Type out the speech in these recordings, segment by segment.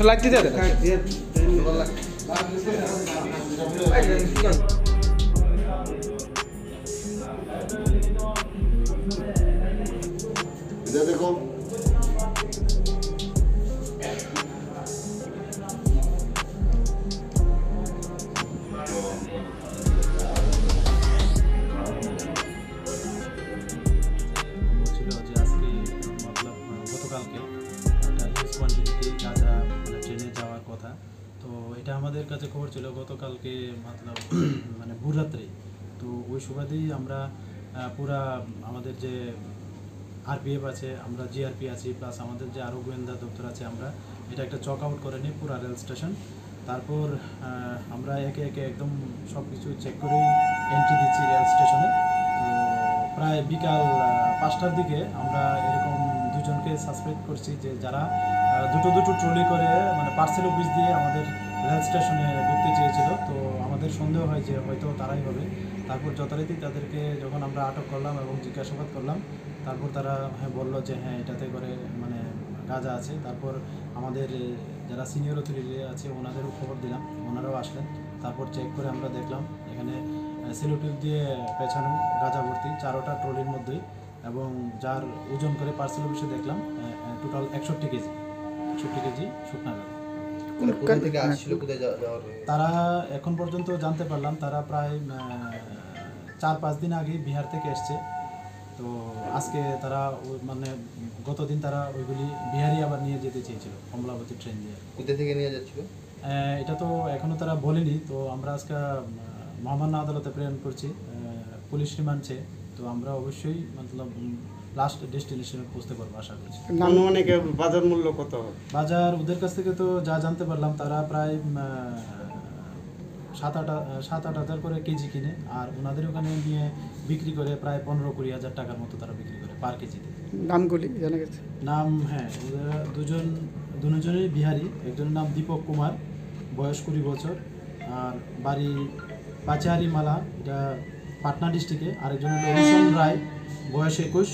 Light দিতে হবে দেখো গতকালকে একটা হিউজ কোয়ান্টিটিতে গাঁজা ট্রেনে যাওয়ার কথা। তো এটা আমাদের কাছে খবর ছিল গতকালকে মানে ভোররাত্রে। তো ওই সুবাদেই আমরা পুরা আমাদের যে আরপিএফ আছে, আমরা জিআরপি আছি, প্লাস আমাদের যে আরও গোয়েন্দা দপ্তর আছে, আমরা এটা একটা চক আউট করে নিই পুরা রেল স্টেশন। তারপর আমরা একে একে একদম সব কিছু চেক করেই এন্ট্রি দিচ্ছি রেল স্টেশনে। তো প্রায় বিকাল 5টার দিকে আমরা এরকম দুজনকে সাসপেক্ট করছি যে যারা দুটো ট্রলি করে মানে পার্সেল অফিস দিয়ে আমাদের রেল স্টেশনে ঢুকতে চেয়েছিল। তো আমাদের সন্দেহ হয় যে হয়তো তারাই হবে। তারপর যথারীতি তাদেরকে যখন আমরা আটক করলাম এবং জিজ্ঞাসাবাদ করলাম, তারপর তারা বললো যে হ্যাঁ এটাতে করে মানে গাঁজা আছে। তারপর আমাদের যারা সিনিয়র অথরিটি আছে ওনাদেরও খবর দিলাম, ওনারাও আসলেন। তারপর চেক করে আমরা দেখলাম এখানে সেলোটিপ দিয়ে পেছানো গাঁজা ভর্তি 4টা ট্রলির মধ্যেই, এবং যার ওজন করে পার্সেল অফিসে দেখলাম টোটাল 61 কেজি শুকনা গাঁজা। তারা এখন পর্যন্ত জানতে পারলাম তারা প্রায় 4-5 দিন আগে বিহার থেকে এসছে। তো আজকে তারা মানে গতদিন তারা ওইগুলি বিহারি আবার নিয়ে যেতে চেয়েছিল কমলাবতী ট্রেন দিয়ে। কোথা থেকে নিয়ে যাচ্ছিল এটা তো এখনও তারা বলেনি। তো আমরা আজকে মহামান্য আদালতে প্রেরণ করছি পুলিশ রিমান্ডে। তো আমরা অবশ্যই লাস্ট ডেস্টিনেশনে পৌঁছতে পারবো আশা করছি। অনেকে বাজার মূল্য কত? বাজার ওদের কাছ থেকে তো যা জানতে পারলাম তারা প্রায় 7-8 হাজার করে কেজি কিনে, আর ওনাদের ওখানে নিয়ে বিক্রি করে প্রায় 15-20 হাজার টাকার মতো তারা বিক্রি করে পার কেজিতে। নামগুলি জানা গেছে? নাম হ্যাঁ, দুজনেরই বিহারি। একজনের নাম দীপক কুমার, বয়স 20 বছর, আর বাড়ি পাচাহারি মালা, এটা পাটনা ডিস্ট্রিক্টে। আরেকজনের রোশন রায়, বয়স 21,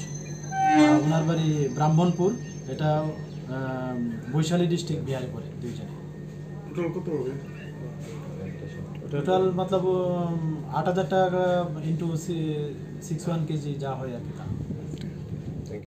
ওনার বাড়ি ব্রাহ্মণপুর, এটা বৈশালী ডিস্ট্রিক্ট, বিহারে পড়ে। দুইজনে টোটাল কত হবে? টোটাল 8,000 টাকা ইন্টু 61 কেজি যা হয় আর কি।